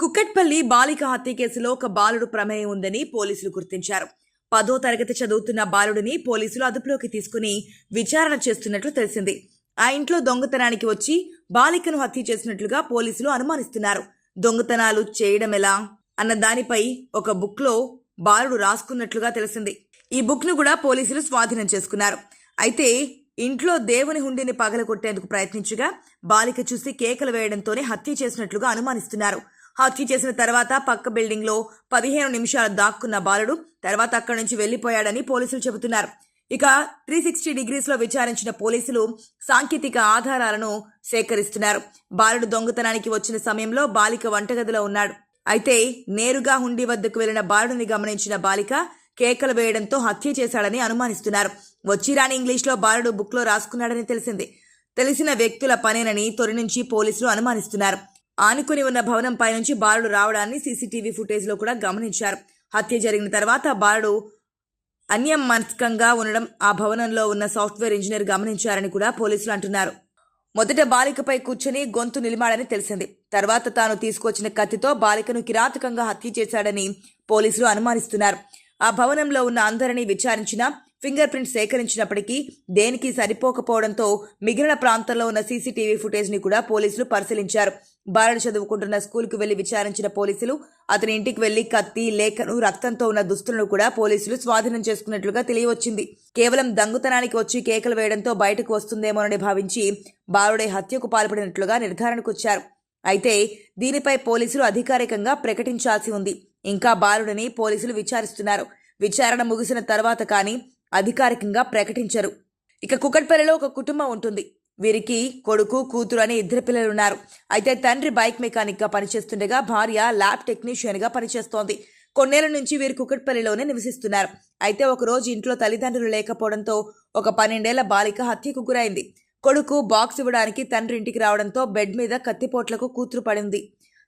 కుక్కట్పల్లి బాలిక హత్య కేసులో ఒక బాలుడు ప్రమేయం ఉందని పోలీసులు గుర్తించారు. 10వ తరగతి చదువుతున్న బాలుడిని పోలీసులు అదుపులోకి తీసుకుని విచారణ చేస్తున్నట్లు తెలిసింది. ఆ ఇంట్లో దొంగతనానికి వచ్చి బాలికను హత్య చేసినట్లుగా పోలీసులు అనుమానిస్తున్నారు. దొంగతనాలు చేయడం ఎలా అన్న దానిపై ఒక బుక్ లో బాలుడు రాసుకున్నట్లుగా తెలిసింది. ఈ బుక్ ను కూడా పోలీసులు స్వాధీనం చేసుకున్నారు. అయితే ఇంట్లో దేవుని హుండీని పగలగొట్టేందుకు ప్రయత్నించగా బాలిక చూసి కేకలు వేయడంతోనే హత్య చేసినట్లుగా అనుమానిస్తున్నారు. హత్య చేసిన తర్వాత పక్క బిల్డింగ్ లో 15 నిమిషాలు దాక్కున్న బాలుడు తర్వాత అక్కడి నుంచి వెళ్లిపోయాడని పోలీసులు చెబుతున్నారు. ఇక 360 డిగ్రీస్ లో విచారించిన పోలీసులు సాంకేతిక ఆధారాలను సేకరిస్తున్నారు. బాలుడు దొంగతనానికి వచ్చిన సమయంలో బాలిక వంటగదిలో ఉన్నాడు. అయితే నేరుగా హుండీ వద్దకు వెళ్లిన బాలుడిని గమనించిన బాలిక కేకలు వేయడంతో హత్య చేశాడని అనుమానిస్తున్నారు. వచ్చిరాని ఇంగ్లీష్ లో బాలుడు బుక్ లో రాసుకున్నాడని తెలిసింది. తెలిసిన వ్యక్తుల పనేనని తొలి నుంచి పోలీసులు అనుమానిస్తున్నారు. ఆనుకుని ఉన్న భవనంపై నుంచి బాలుడు రావడాన్ని సీసీటీవీ ఫుటేజ్ లో కూడా గమనించారు. హత్య జరిగిన తర్వాత బాలుడు అన్యమనస్కంగా ఉండడం ఆ భవనంలో ఉన్న సాఫ్ట్వేర్ ఇంజనీర్ గమనించారని కూడా పోలీసులు అంటున్నారు. మొదట బాలికపై కూర్చుని గొంతు నిలిమాడని తెలిసింది. తర్వాత తాను తీసుకొచ్చిన కత్తితో బాలికను కిరాతకంగా హత్య చేశాడని పోలీసులు అనుమానిస్తున్నారు. ఆ భవనంలో ఉన్న అందరినీ విచారించిన ఫింగర్ ప్రింట్ సేకరించినప్పటికీ దేనికి సరిపోకపోవడంతో మిగిలిన ప్రాంతంలో ఉన్న సీసీటీవీ ఫుటేజ్ ని కూడా పోలీసులు పరిశీలించారు. బాలుడు చదువుకుంటున్న స్కూల్కు వెళ్లి విచారించిన పోలీసులు అతని ఇంటికి వెళ్లి కత్తి, లేఖను, రక్తంతో ఉన్న దుస్తులను కూడా పోలీసులు స్వాధీనం చేసుకున్నట్లుగా తెలియవచ్చింది. కేవలం దొంగతనానికి వచ్చి కేకలు వేయడంతో బయటకు వస్తుందేమోనని భావించి బాలుడే హత్యకు పాల్పడినట్లుగా నిర్ధారణకు వచ్చారు. అయితే దీనిపై పోలీసులు అధికారికంగా ప్రకటించాల్సి ఉంది. ఇంకా బాలుడిని పోలీసులు విచారిస్తున్నారు. విచారణ ముగిసిన తర్వాత కానీ అధికారికంగా ప్రకటించరు. ఇక కుక్కట్పల్లిలో ఒక కుటుంబం ఉంటుంది. వీరికి కొడుకు, కూతురు అని 2 పిల్లలున్నారు. అయితే తండ్రి బైక్ మెకానిక్ గా పనిచేస్తుండగా భార్య ల్యాబ్ టెక్నీషియన్ గా పనిచేస్తోంది. కొన్నేళ్ల నుంచి వీరు కుక్కట్పల్లిలోనే నివసిస్తున్నారు. అయితే ఒక రోజు ఇంట్లో తల్లిదండ్రులు లేకపోవడంతో ఒక 12 ఏళ్ల బాలిక హత్యకు గురైంది. కొడుకు బాక్స్ ఇవ్వడానికి తండ్రి ఇంటికి రావడంతో బెడ్ మీద కత్తిపోట్లకు కూతురు పడింది.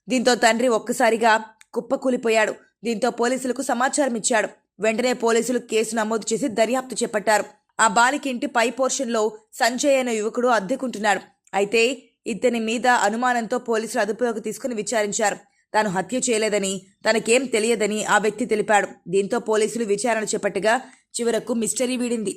దీంతో తండ్రి ఒక్కసారిగా కుప్పకూలిపోయాడు. దీంతో పోలీసులకు సమాచారం ఇచ్చాడు. వెంటనే పోలీసులు కేసు నమోదు చేసి దర్యాప్తు చేపట్టారు. ఆ బాలిక ఇంటి పై పోర్షన్లో సంజయ్ అనే యువకుడు అద్దెకుంటున్నాడు. అయితే ఇతని మీద అనుమానంతో పోలీసులు అదుపులోకి తీసుకుని విచారించారు. తాను హత్య చేయలేదని, తనకేం తెలియదని ఆ వ్యక్తి తెలిపాడు. దీంతో పోలీసులు విచారణ చేపట్టగా చివరకు మిస్టరీ వీడింది.